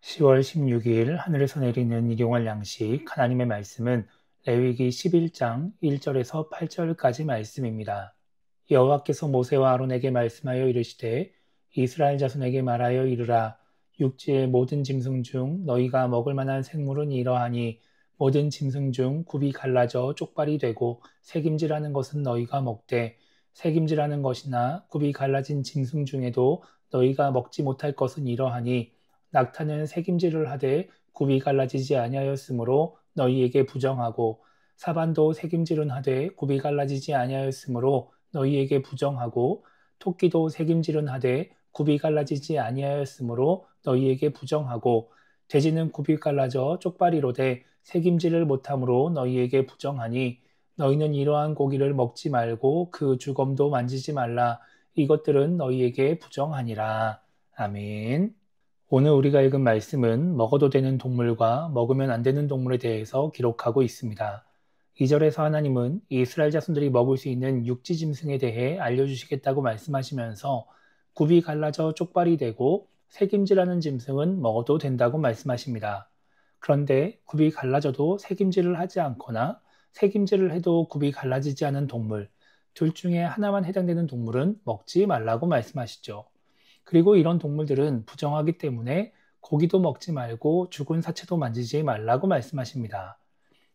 10월 16일 하늘에서 내리는 일용할 양식 하나님의 말씀은 레위기 11장 1절에서 8절까지 말씀입니다. 여호와께서 모세와 아론에게 말씀하여 이르시되 이스라엘 자손에게 말하여 이르라. 육지의 모든 짐승 중 너희가 먹을 만한 생물은 이러하니 모든 짐승 중 굽이 갈라져 쪽발이 되고 새김질하는 것은 너희가 먹되 새김질하는 것이나 굽이 갈라진 짐승 중에도 너희가 먹지 못할 것은 이러하니 낙타는 새김질을 하되 굽이 갈라지지 아니하였으므로 너희에게 부정하고 사반도 새김질은 하되 굽이 갈라지지 아니하였으므로 너희에게 부정하고 토끼도 새김질은 하되 굽이 갈라지지 아니하였으므로 너희에게 부정하고 돼지는 굽이 갈라져 쪽발이로되 새김질을 못함으로 너희에게 부정하니 너희는 이러한 고기를 먹지 말고 그 주검도 만지지 말라. 이것들은 너희에게 부정하니라. 아멘. 오늘 우리가 읽은 말씀은 먹어도 되는 동물과 먹으면 안 되는 동물에 대해서 기록하고 있습니다. 2절에서 하나님은 이스라엘 자손들이 먹을 수 있는 육지 짐승에 대해 알려주시겠다고 말씀하시면서 굽이 갈라져 쪽발이 되고 새김질하는 짐승은 먹어도 된다고 말씀하십니다. 그런데 굽이 갈라져도 새김질을 하지 않거나 새김질을 해도 굽이 갈라지지 않은 동물, 둘 중에 하나만 해당되는 동물은 먹지 말라고 말씀하시죠. 그리고 이런 동물들은 부정하기 때문에 고기도 먹지 말고 죽은 사체도 만지지 말라고 말씀하십니다.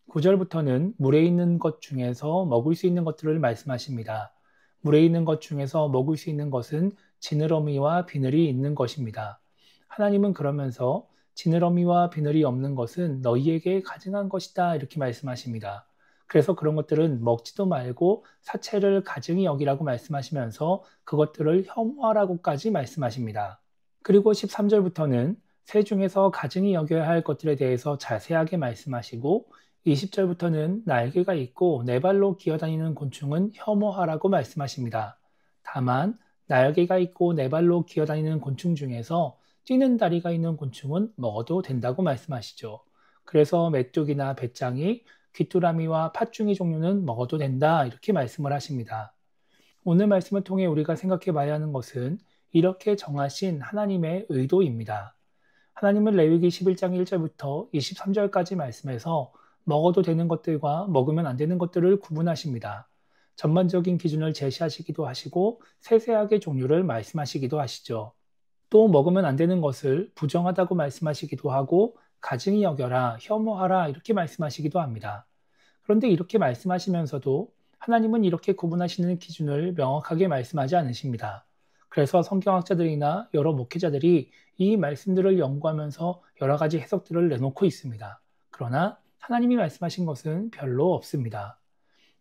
9절부터는 물에 있는 것 중에서 먹을 수 있는 것들을 말씀하십니다. 물에 있는 것 중에서 먹을 수 있는 것은 지느러미와 비늘이 있는 것입니다. 하나님은 그러면서 지느러미와 비늘이 없는 것은 너희에게 가증한 것이다 이렇게 말씀하십니다. 그래서 그런 것들은 먹지도 말고 사체를 가증히 여기라고 말씀하시면서 그것들을 혐오하라고까지 말씀하십니다. 그리고 13절부터는 새 중에서 가증히 여겨야 할 것들에 대해서 자세하게 말씀하시고 20절부터는 날개가 있고 네 발로 기어다니는 곤충은 혐오하라고 말씀하십니다. 다만 날개가 있고 네 발로 기어다니는 곤충 중에서 뛰는 다리가 있는 곤충은 먹어도 된다고 말씀하시죠. 그래서 메뚜기나 배짱이, 귀뚜라미와 팥중이 종류는 먹어도 된다 이렇게 말씀을 하십니다. 오늘 말씀을 통해 우리가 생각해 봐야 하는 것은 이렇게 정하신 하나님의 의도입니다. 하나님은 레위기 11장 1절부터 23절까지 말씀해서 먹어도 되는 것들과 먹으면 안 되는 것들을 구분하십니다. 전반적인 기준을 제시하시기도 하시고 세세하게 종류를 말씀하시기도 하시죠. 또 먹으면 안 되는 것을 부정하다고 말씀하시기도 하고 가증히 여겨라, 혐오하라 이렇게 말씀하시기도 합니다. 그런데 이렇게 말씀하시면서도 하나님은 이렇게 구분하시는 기준을 명확하게 말씀하지 않으십니다. 그래서 성경학자들이나 여러 목회자들이 이 말씀들을 연구하면서 여러 가지 해석들을 내놓고 있습니다. 그러나 하나님이 말씀하신 것은 별로 없습니다.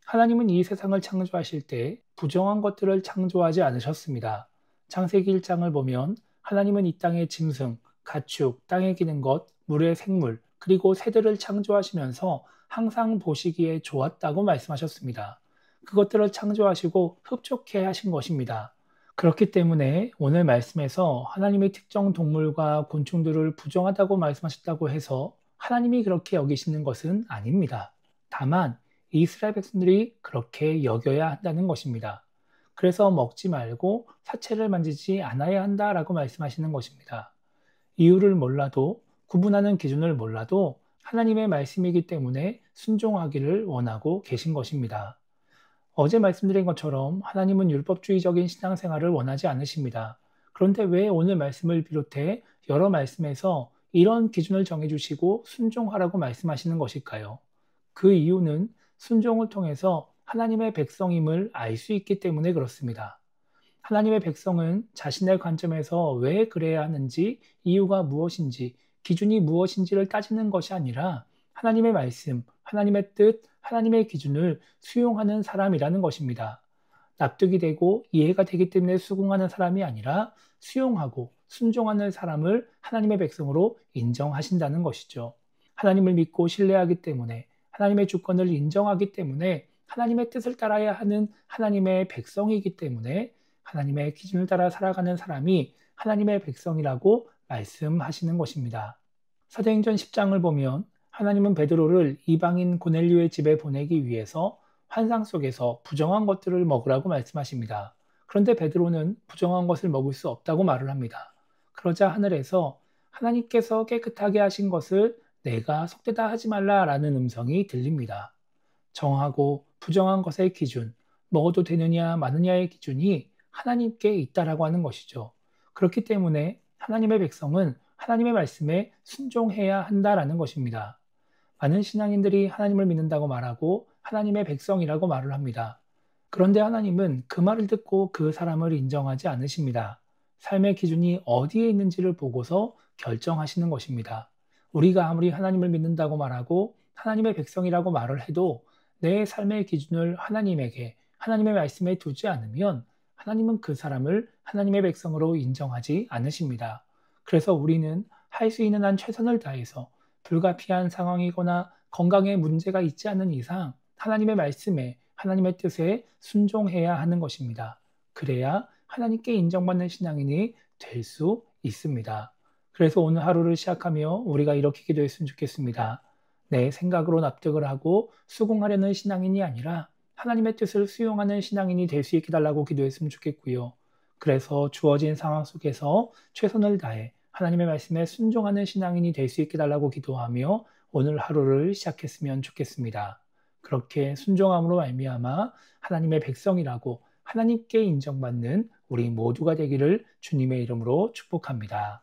하나님은 이 세상을 창조하실 때 부정한 것들을 창조하지 않으셨습니다. 창세기 1장을 보면 하나님은 이 땅의 짐승, 가축, 땅에 기는 것, 물의 생물, 그리고 새들을 창조하시면서 항상 보시기에 좋았다고 말씀하셨습니다. 그것들을 창조하시고 흡족해 하신 것입니다. 그렇기 때문에 오늘 말씀에서 하나님의 특정 동물과 곤충들을 부정하다고 말씀하셨다고 해서 하나님이 그렇게 여기시는 것은 아닙니다. 다만 이스라엘 백성들이 그렇게 여겨야 한다는 것입니다. 그래서 먹지 말고 사체를 만지지 않아야 한다라고 말씀하시는 것입니다. 이유를 몰라도 구분하는 기준을 몰라도 하나님의 말씀이기 때문에 순종하기를 원하고 계신 것입니다. 어제 말씀드린 것처럼 하나님은 율법주의적인 신앙생활을 원하지 않으십니다. 그런데 왜 오늘 말씀을 비롯해 여러 말씀에서 이런 기준을 정해주시고 순종하라고 말씀하시는 것일까요? 그 이유는 순종을 통해서 하나님의 백성임을 알 수 있기 때문에 그렇습니다. 하나님의 백성은 자신의 관점에서 왜 그래야 하는지, 이유가 무엇인지, 기준이 무엇인지를 따지는 것이 아니라 하나님의 말씀, 하나님의 뜻, 하나님의 기준을 수용하는 사람이라는 것입니다. 납득이 되고 이해가 되기 때문에 수긍하는 사람이 아니라 수용하고 순종하는 사람을 하나님의 백성으로 인정하신다는 것이죠. 하나님을 믿고 신뢰하기 때문에 하나님의 주권을 인정하기 때문에 하나님의 뜻을 따라야 하는 하나님의 백성이기 때문에 하나님의 기준을 따라 살아가는 사람이 하나님의 백성이라고 말씀하시는 것입니다. 사도행전 10장을 보면 하나님은 베드로를 이방인 고넬료의 집에 보내기 위해서 환상 속에서 부정한 것들을 먹으라고 말씀하십니다. 그런데 베드로는 부정한 것을 먹을 수 없다고 말을 합니다. 그러자 하늘에서 하나님께서 깨끗하게 하신 것을 내가 속되다 하지 말라라는 음성이 들립니다. 정하고 부정한 것의 기준, 먹어도 되느냐 마느냐의 기준이 하나님께 있다라고 하는 것이죠. 그렇기 때문에 하나님의 백성은 하나님의 말씀에 순종해야 한다라는 것입니다. 많은 신앙인들이 하나님을 믿는다고 말하고 하나님의 백성이라고 말을 합니다. 그런데 하나님은 그 말을 듣고 그 사람을 인정하지 않으십니다. 삶의 기준이 어디에 있는지를 보고서 결정하시는 것입니다. 우리가 아무리 하나님을 믿는다고 말하고 하나님의 백성이라고 말을 해도 내 삶의 기준을 하나님에게, 하나님의 말씀에 두지 않으면 하나님은 그 사람을 하나님의 백성으로 인정하지 않으십니다. 그래서 우리는 할 수 있는 한 최선을 다해서 불가피한 상황이거나 건강에 문제가 있지 않은 이상 하나님의 말씀에, 하나님의 뜻에 순종해야 하는 것입니다. 그래야 하나님께 인정받는 신앙인이 될 수 있습니다. 그래서 오늘 하루를 시작하며 우리가 이렇게 기도했으면 좋겠습니다. 내 생각으로 납득을 하고 수긍하려는 신앙인이 아니라 하나님의 뜻을 수용하는 신앙인이 될 수 있게 달라고 기도했으면 좋겠고요. 그래서 주어진 상황 속에서 최선을 다해 하나님의 말씀에 순종하는 신앙인이 될 수 있게 달라고 기도하며 오늘 하루를 시작했으면 좋겠습니다. 그렇게 순종함으로 말미암아 하나님의 백성이라고 하나님께 인정받는 우리 모두가 되기를 주님의 이름으로 축복합니다.